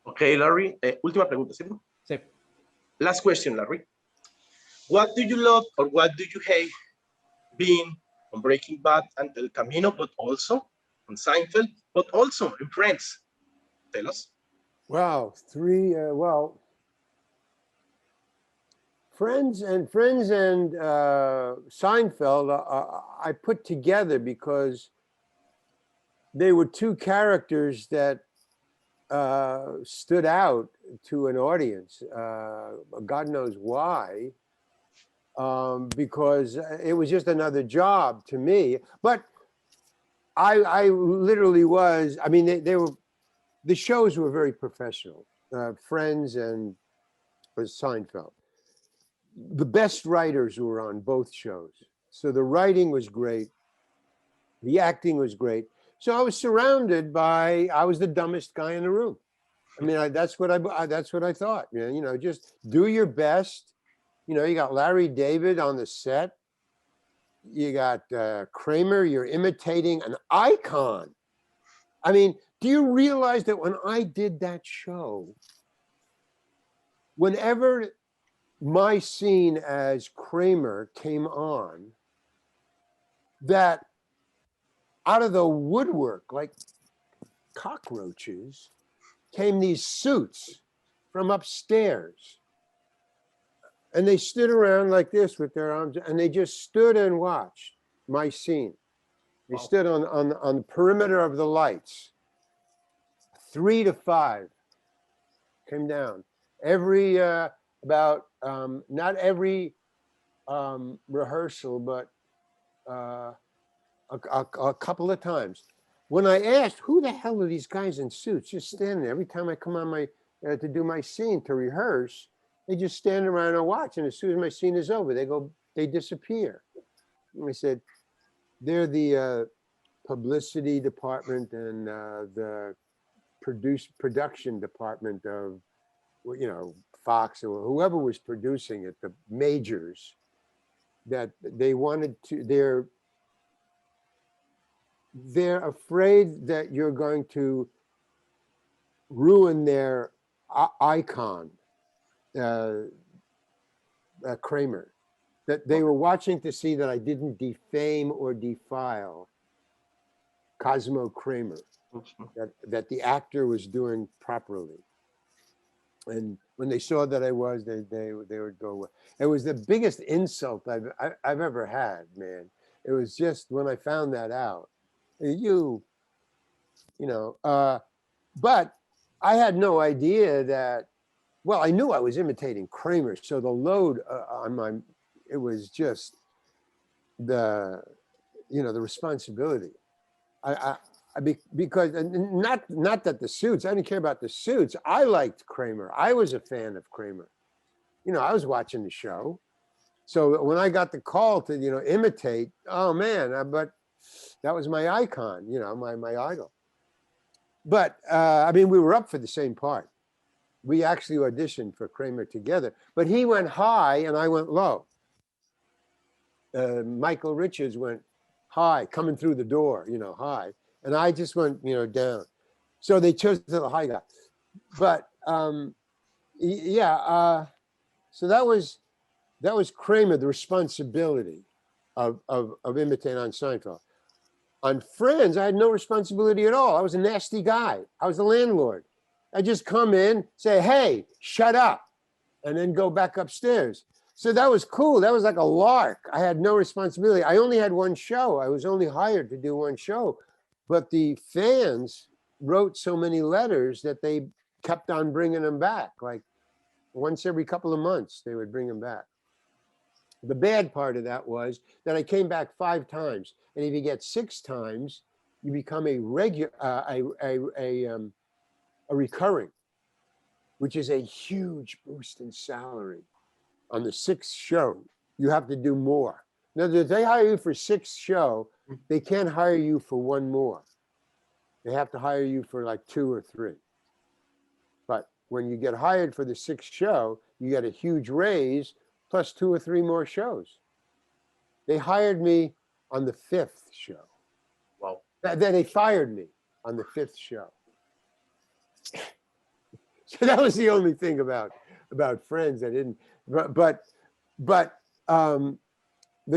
Ok, Larry, última pregunta, ¿cierto? Sí. Last question, Larry. What do you love or what do you hate being on Breaking Bad and El Camino, but also on Seinfeld, but also in Friends? Tell us. Wow, three. Well, Friends and Seinfeld, I put together because they were two characters that stood out to an audience. God knows why. Because it was just another job to me. But I literally was. I mean, they were. The shows were very professional. Friends and Seinfeld. The best writers were on both shows. So the writing was great. The acting was great. So I was surrounded by, I was the dumbest guy in the room. I mean, that's what I thought. You know, just do your best. You know, you got Larry David on the set. You got Kramer, you're imitating an icon. I mean, do you realize that when I did that show, whenever my scene as Kramer came on, that out of the woodwork, like cockroaches, came these suits from upstairs. And they stood around like this with their arms, and they just stood and watched my scene. They stood on the perimeter of the lights. 3 to 5 came down. Every, not every rehearsal, but a couple of times. When I asked, who the hell are these guys in suits just standing there? Every time I come on my, to do my scene, to rehearse, they just stand around and watch. And as soon as my scene is over, they disappear. And I said, they're the publicity department and the production department of, you know, Fox or whoever was producing it, the majors, that they wanted to, they're afraid that you're going to ruin their icon, Kramer, that they were watching to see that I didn't defame or defile Cosmo Kramer, that the actor was doing properly. And when they saw that I was, they would go. It was the biggest insult I've ever had, man. It was just when I found that out. You know, but I had no idea that. Well, I knew I was imitating Kramer, so the load on my, it was just the, you know, the responsibility. Because not that the suits, I didn't care about the suits. I liked Kramer. I was a fan of Kramer. You know, I was watching the show. So when I got the call to, you know, imitate, oh man, but that was my icon, you know, my idol. But I mean, we were up for the same part. We actually auditioned for Kramer together, but he went high and I went low. Michael Richards went high, coming through the door, you know, high. And I just went, you know, down. So they chose the high guy. But yeah, so that was Kramer, the responsibility of imitating on Seinfeld. On Friends, I had no responsibility at all. I was a nasty guy. I was the landlord. I just come in, say, hey, shut up, and then go back upstairs. So that was cool. That was like a lark. I had no responsibility. I only had one show. I was only hired to do one show. But the fans wrote so many letters that they kept on bringing them back. Like once every couple of months, they would bring them back. The bad part of that was that I came back 5 times. And if you get 6 times, you become a recurring, which is a huge boost in salary. On the 6th show, you have to do more. Now, if they hire you for 6th show, they can't hire you for 1 more. They have to hire you for like 2 or 3. But when you get hired for the 6th show, you get a huge raise plus 2 or 3 more shows. They hired me on the 5th show. Wow. Then they fired me on the 5th show. So that was the only thing about Friends. I didn't, but the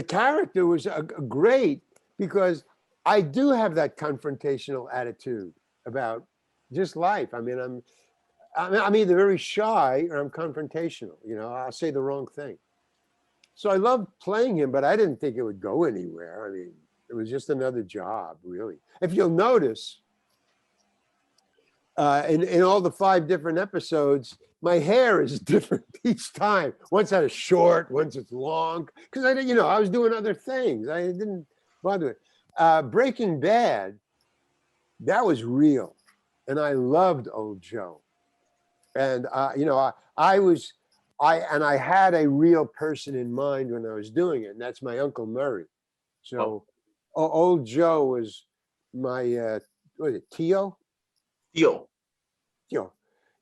character was great because I do have that confrontational attitude about just life. I mean, I'm either very shy or I'm confrontational. You know, I'll say the wrong thing. So I loved playing him, but I didn't think it would go anywhere. I mean, it was just another job, really. If you'll notice, in all the 5 different episodes, my hair is different each time. Once it's short, once it's long, because I was doing other things. I didn't bother it. Breaking Bad, that was real, and I loved old Joe. And I had a real person in mind when I was doing it, and that's my Uncle Murray. So, old Joe was my what was it, Tio? Tio.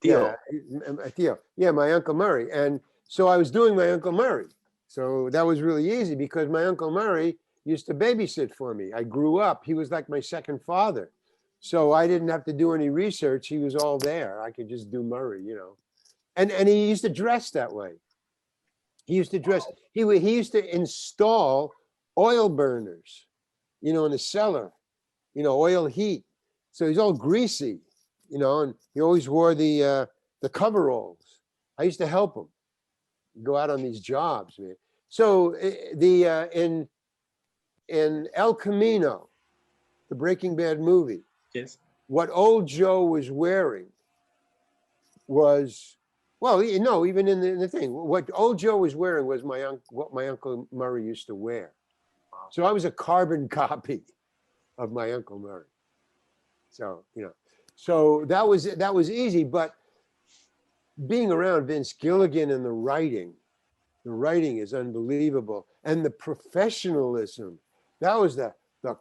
Yeah, Tio. Yeah, my Uncle Murray. And so I was doing my Uncle Murray. So that was really easy because my Uncle Murray used to babysit for me. I grew up. He was like my second father. So I didn't have to do any research. He was all there. I could just do Murray, you know. And he used to dress that way. He used to dress. He used to install oil burners, you know, in the cellar, you know, oil heat. So he's all greasy. You know, and he always wore the coveralls. I used to help him go out on these jobs, man. So in El Camino, the Breaking Bad movie, Yes. what old Joe was wearing was, well, even in the thing, what old Joe was wearing was what my Uncle Murray used to wear. So I was a carbon copy of my Uncle Murray. So, you know. So that was easy, but being around Vince Gilligan and the writing is unbelievable. And the professionalism, that was the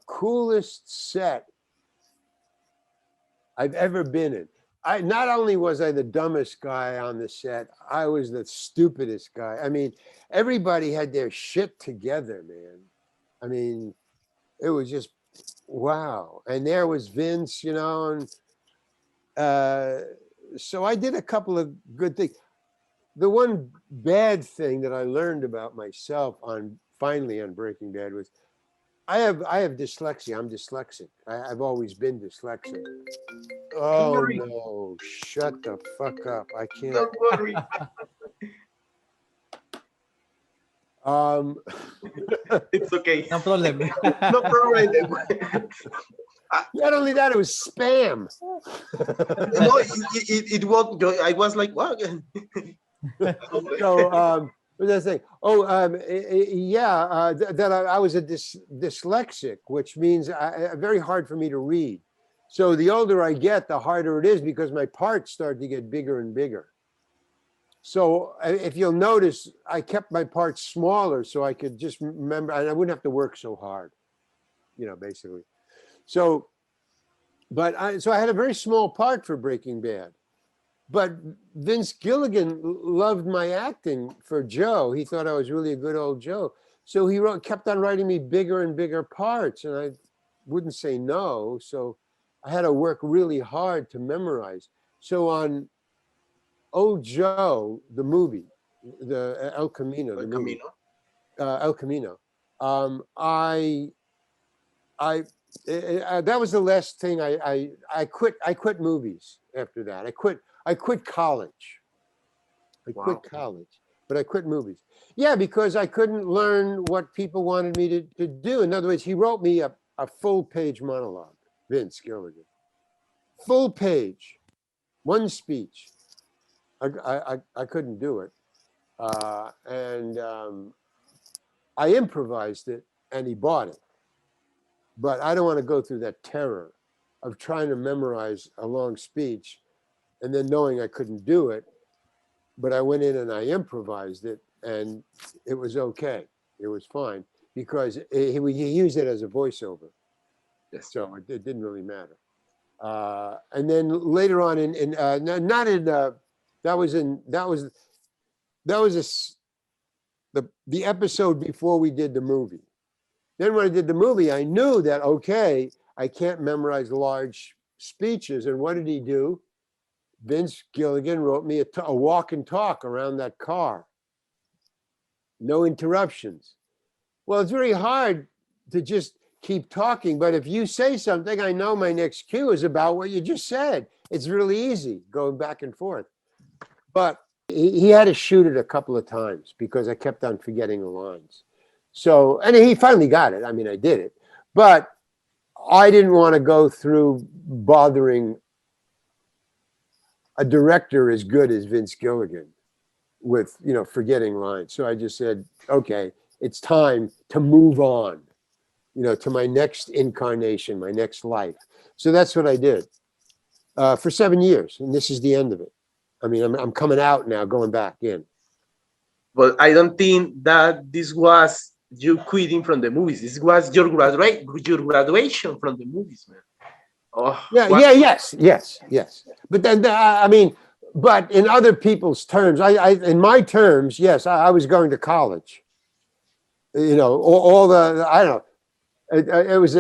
coolest set I've ever been in. Not only was I the dumbest guy on the set, I was the stupidest guy. I mean, everybody had their shit together, man. I mean, it was just, wow. And there was Vince, you know, and so I did a couple of good things. The one bad thing that I learned about myself finally on Breaking Bad was I have dyslexia. I'm dyslexic. I've always been dyslexic. Oh no, shut the fuck up. I can't. Don't worry. It's okay. No problem. No problem. Not only that, it was spam. No, it was. I was like, wow. So, what was I saying? Oh, that I was a dyslexic, which means very hard for me to read. So the older I get, the harder it is because my parts start to get bigger and bigger. So if you'll notice, I kept my parts smaller so I could just remember, and I wouldn't have to work so hard, you know, basically. So, so I had a very small part for Breaking Bad. But Vince Gilligan loved my acting for Joe. He thought I was really a good old Joe. So he kept on writing me bigger and bigger parts, and I wouldn't say no. So I had to work really hard to memorize. So on Old Joe, the movie, the El Camino, the movie, El Camino, that was the last thing I quit. I quit movies after that. I quit college. I quit college but I quit movies. Yeah, because I couldn't learn what people wanted me to do. In other words, he wrote me a full-page monologue, Vince Gilligan. Full page, one speech. I couldn't do it. And I improvised it, and he bought it. But I don't want to go through that terror of trying to memorize a long speech and then knowing I couldn't do it. But I went in and I improvised it, and it was okay. It was fine because he used it as a voiceover. Yes. So it didn't really matter. And then later on that was the episode before we did the movie. Then when I did the movie, I knew that, okay, I can't memorize large speeches. And what did he do? Vince Gilligan wrote me a walk and talk around that car. No interruptions. Well, it's very hard to just keep talking, but if you say something, I know my next cue is about what you just said. It's really easy going back and forth. But he had to shoot it a couple of times because I kept on forgetting the lines. So, and he finally got it. I mean, I did it, but I didn't want to go through bothering a director as good as Vince Gilligan with, forgetting lines. So I just said, okay, it's time to move on, to my next incarnation, my next life. So that's what I did for 7 years. And this is the end of it. I mean, I'm coming out now, going back in. But I don't think that this was you quitting from the movies. This was your graduation from the movies, man. Oh, yeah, what? yes. But then, but in other people's terms, in my terms, yes, I was going to college. All the, I don't know. It was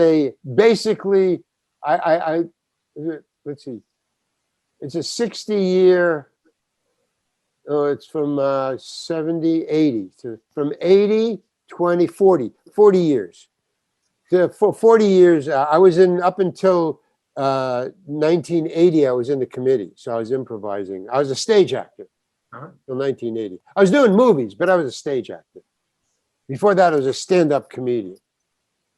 basically, let's see. It's a 60-year, it's from 70, 80, from 80, 20, 40 years. For 40 years, I was up until 1980, I was in the committee. So I was improvising. I was a stage actor until 1980. I was doing movies, but I was a stage actor. Before that, I was a stand-up comedian.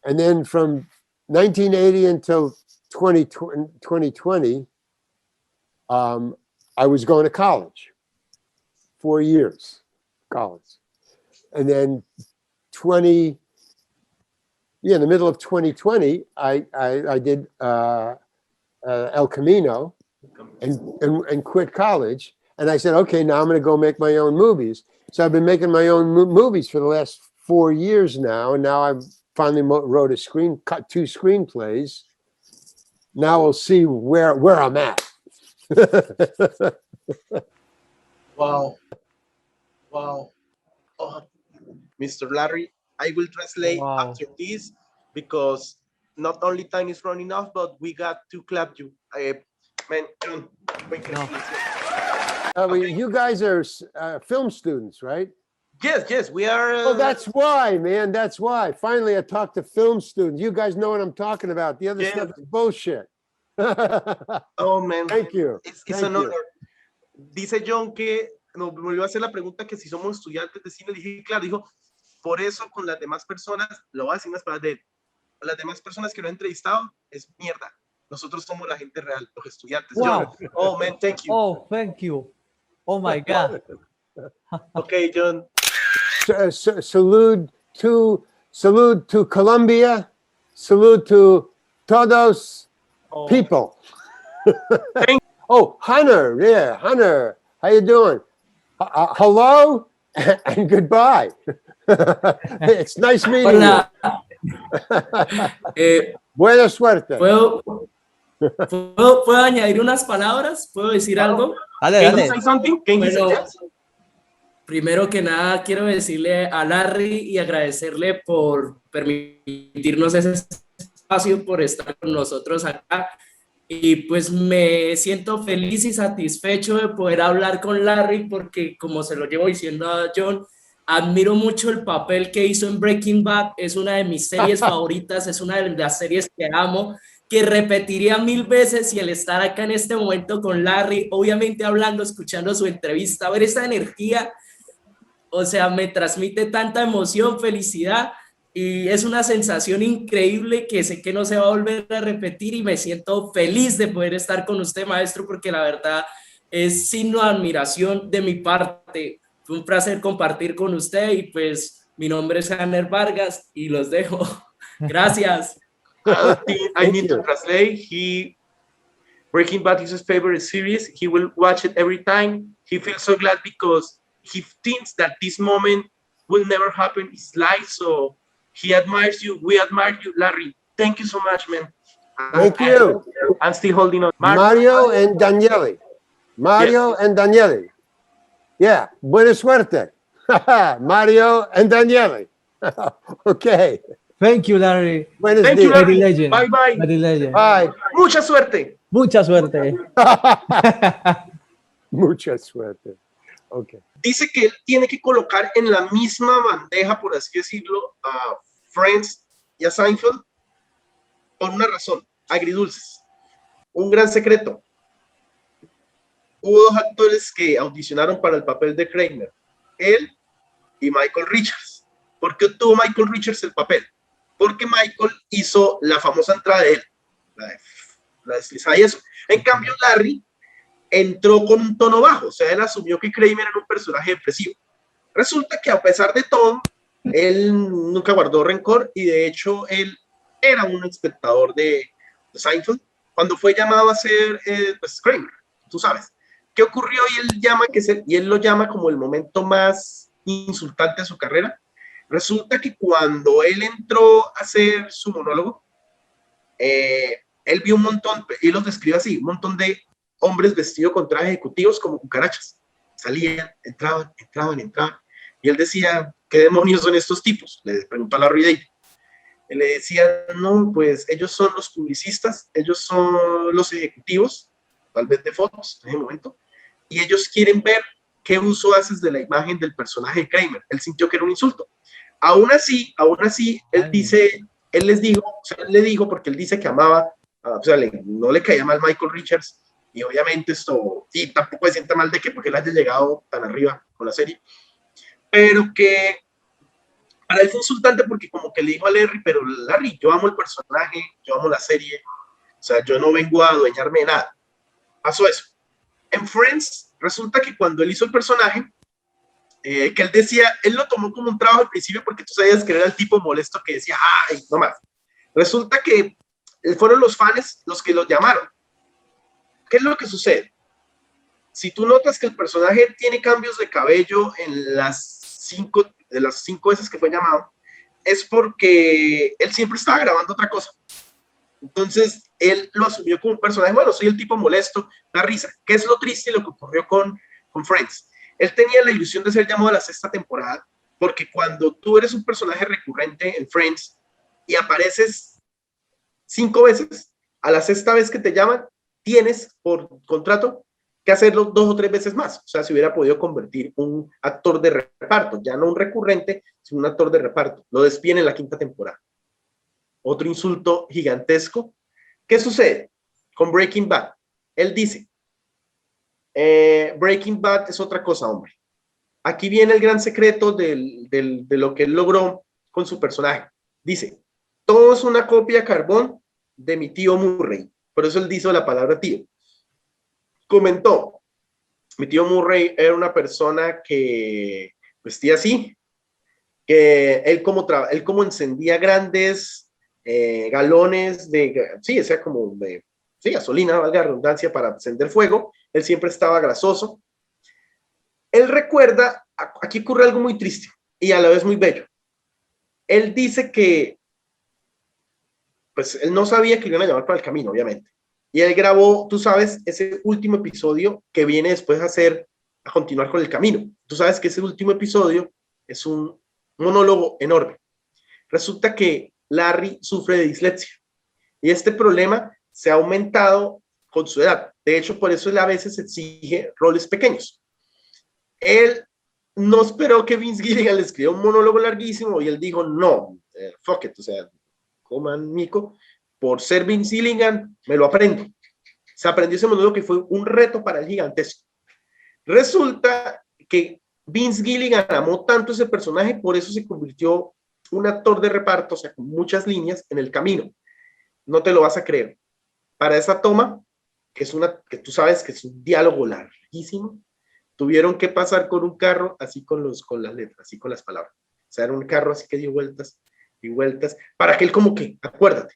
And then from 1980 until 2020, I was going to college, 4 years, college. And then in the middle of 2020, I did El Camino and quit college. And I said, okay, now I'm going to go make my own movies. So I've been making my own movies for the last 4 years now. And now I've finally wrote cut 2 screenplays. Now we'll see where I'm at. Wow. Oh, Mr. Larry, I will translate after this because not only time is running off, but we got to clap you. Man, John, you guys are film students, right? Yes, we are. Oh, that's why, man. That's why. Finally, I talked to film students. You guys know what I'm talking about. The other stuff is bullshit. Oh, man. Thank you. It's an honor. Dice John que nos volvió a hacer la pregunta que si somos estudiantes de cine. Dije, claro, dijo, por eso con las demás personas, lo voy a decir unas palabras de él, las demás personas que lo he entrevistado es mierda. Nosotros somos la gente real, los estudiantes. Wow. John, oh, man, thank you. Oh, thank you. Oh, my God. Okay, John. Salud to Colombia. Salud to todos people. Oh, Hunter. Yeah, Hunter. How you doing? Hello and goodbye. It's nice meeting Hola. you. Buena suerte. ¿Puedo añadir unas palabras? ¿Puedo decir algo? Dale. Bueno, primero que nada, quiero decirle a Larry y agradecerle por permitirnos ese espacio, por estar con nosotros acá. Y pues me siento feliz y satisfecho de poder hablar con Larry porque, como se lo llevo diciendo a John, admiro mucho el papel que hizo en Breaking Bad. Es una de mis series favoritas, es una de las series que amo, que repetiría 1000 veces, y el estar acá en este momento con Larry, obviamente hablando, escuchando su entrevista, ver esa energía o sea, me transmite tanta emoción, felicidad, y es una sensación increíble que sé que no se va a volver a repetir y me siento feliz de poder estar con usted, maestro, porque la verdad es signo de admiración de mi parte. Fue un placer compartir con usted y pues mi nombre es Janer Vargas y los dejo. Gracias. I think I Thank need to you. translate. Breaking Bad is his favorite series. He will watch it every time. He feels so glad because he thinks that this moment will never happen in his life. So he admires you. We admire you, Larry. Thank you so much, man. Thank you. I'm still holding on. Mario and Daniele. Mario Yes. and Daniele. Yeah, buena suerte. Mario and Daniele. Okay. Thank you, Larry. Buenos Thank you, días. Very Larry. legend. Bye bye. Very legend. Bye. Mucha suerte. Mucha suerte. Mucha suerte. Okay. Dice que él tiene que colocar en la misma bandeja, por así decirlo, a Friends y a Seinfeld por una razón, agridulces. Un gran secreto. Hubo dos actores que audicionaron para el papel de Kramer, él y Michael Richards. ¿Por qué obtuvo Michael Richards el papel? Porque Michael hizo la famosa entrada de él, la deslizada y eso. En cambio, Larry entró con un tono bajo, o sea, él asumió que Kramer era un personaje depresivo. Resulta que a pesar de todo, él nunca guardó rencor y de hecho él era un espectador de Seinfeld cuando fue llamado a ser pues, Kramer, tú sabes. ¿Qué ocurrió? Y él lo llama como el momento más insultante de su carrera. Resulta que cuando él entró a hacer su monólogo, él vio un montón, y los describe así, un montón de hombres vestidos con trajes ejecutivos como cucarachas. Salían, entraban. Y él decía, ¿qué demonios son estos tipos? Le preguntó a Larry David. Él le decía, no, pues ellos son los publicistas, ellos son los ejecutivos, tal vez de fotos en ese momento, y ellos quieren ver qué uso haces de la imagen del personaje de Kramer. Él sintió que era un insulto. Aún así, él les dijo, o sea, él le dijo, porque él dice que amaba, o sea, no le caía mal Michael Richards, y obviamente esto, y tampoco se sienta mal de que porque él haya llegado tan arriba con la serie, pero que para él fue insultante porque como que le dijo a Larry, pero Larry, yo amo el personaje, yo amo la serie, o sea, yo no vengo a adueñarme de nada. Pasó eso. En Friends, resulta que cuando él hizo el personaje, que él decía, él lo tomó como un trabajo al principio porque tú sabías que era el tipo molesto que decía, ay, no más. Resulta que fueron los fans los que lo llamaron. ¿Qué es lo que sucede? Si tú notas que el personaje tiene cambios de cabello en las 5 veces que fue llamado, es porque él siempre estaba grabando otra cosa. Entonces, él lo asumió como un personaje, bueno, soy el tipo molesto, da risa. ¿Qué es lo triste y lo que ocurrió con Friends? Él tenía la ilusión de ser llamado a la 6ª temporada, porque cuando tú eres un personaje recurrente en Friends y apareces 5 veces, a la 6ª vez que te llaman, tienes por contrato que hacerlo 2 o 3 veces más. O sea, se hubiera podido convertir un actor de reparto, ya no un recurrente, sino un actor de reparto. Lo despiden en la 5ª temporada. Otro insulto gigantesco. ¿Qué sucede con Breaking Bad? Él dice, Breaking Bad es otra cosa, hombre. Aquí viene el gran secreto de lo que él logró con su personaje. Dice, todo es una copia carbón de mi tío Murray. Por eso él dice la palabra tío. Comentó, mi tío Murray era una persona que vestía así, que él como encendía grandes galones de, sí, o sea, como de gasolina, valga la redundancia, para encender fuego, él siempre estaba grasoso. Él recuerda, aquí ocurre algo muy triste y a la vez muy bello. Él dice que, pues, él no sabía que lo iban a llamar para el camino, obviamente. Y él grabó, tú sabes, ese último episodio que viene después a continuar con el camino. Tú sabes que ese último episodio es un monólogo enorme. Resulta que Larry sufre de dislexia y este problema se ha aumentado con su edad. De hecho, por eso él a veces exige roles pequeños. Él no esperó que Vince Gilligan le escribiera un monólogo larguísimo y él dijo, no, fuck it, o sea, coman mico, por ser Vince Gilligan, me lo aprendo. Se aprendió ese monólogo que fue un reto para el gigantesco. Resulta que Vince Gilligan amó tanto ese personaje, por eso se convirtió un actor de reparto, o sea, con muchas líneas en el camino. No te lo vas a creer. Para esa toma, que tú sabes que es un diálogo larguísimo, tuvieron que pasar con un carro así con las letras, así con las palabras. O sea, era un carro así que dio vueltas y vueltas, para que él como que, acuérdate.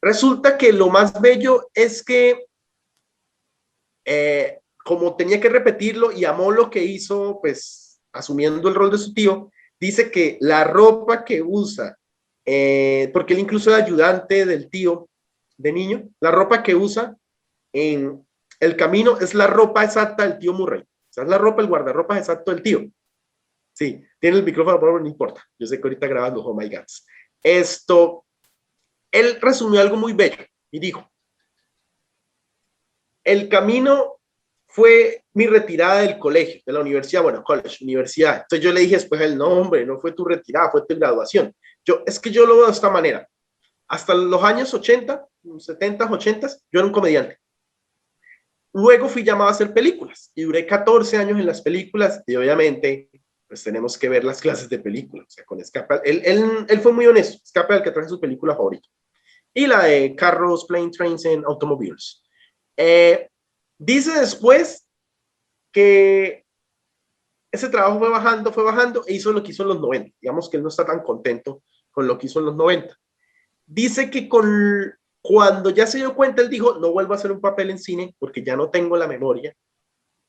Resulta que lo más bello es que como tenía que repetirlo y amó lo que hizo, pues asumiendo el rol de su tío, dice que la ropa que usa, porque él incluso era ayudante del tío de niño, la ropa que usa en el camino es la ropa exacta del tío Murray. O sea, es la ropa, el guardarropa exacto del tío. Sí, tiene el micrófono, pero no importa. Yo sé que ahorita grabando, oh my God. Él resumió algo muy bello y dijo, el camino fue mi retirada del colegio, de la universidad, bueno, college, universidad. Entonces yo le dije después el nombre, no fue tu retirada, fue tu graduación. Es que yo lo veo de esta manera. Hasta los años 80, 70, 80, yo era un comediante. Luego fui llamado a hacer películas y duré 14 años en las películas y obviamente pues tenemos que ver las clases de películas. O sea, con Escape, él fue muy honesto. Escape al que traje su película favorita. Y la de Carros, Plane, Trains and Automobiles. Dice después que ese trabajo fue bajando e hizo lo que hizo en los 90. Digamos que él no está tan contento con lo que hizo en los 90. Dice que cuando ya se dio cuenta, él dijo, no vuelvo a hacer un papel en cine porque ya no tengo la memoria.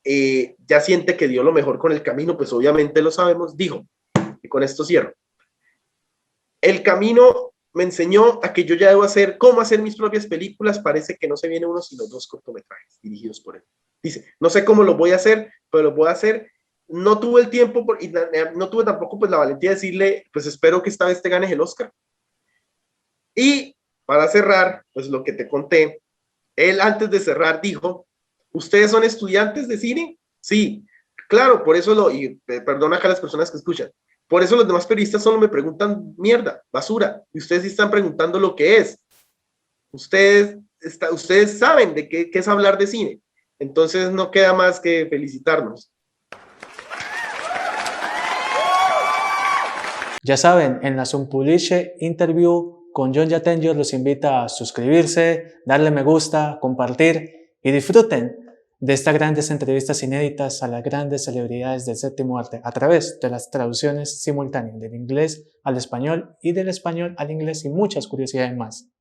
Ya siente que dio lo mejor con el camino, pues obviamente lo sabemos, dijo, y con esto cierro. El camino me enseñó a que yo ya debo hacer, cómo hacer mis propias películas. Parece que no se viene uno, sino 2 cortometrajes dirigidos por él. Dice, no sé cómo lo voy a hacer, pero lo voy a hacer. No tuve el tiempo y no tuve tampoco pues la valentía de decirle, pues espero que esta vez te ganes el Oscar. Y para cerrar, pues lo que te conté, él antes de cerrar dijo, ¿ustedes son estudiantes de cine? Sí, claro, por eso perdona acá a las personas que escuchan, por eso los demás periodistas solo me preguntan mierda, basura, y ustedes sí están preguntando lo que es. Ustedes saben de qué es hablar de cine, entonces no queda más que felicitarnos. Ya saben, en la Publishe Interview con Jhon Jatenjor los invita a suscribirse, darle me gusta, compartir y disfruten de estas grandes entrevistas inéditas a las grandes celebridades del séptimo arte a través de las traducciones simultáneas del inglés al español y del español al inglés y muchas curiosidades más.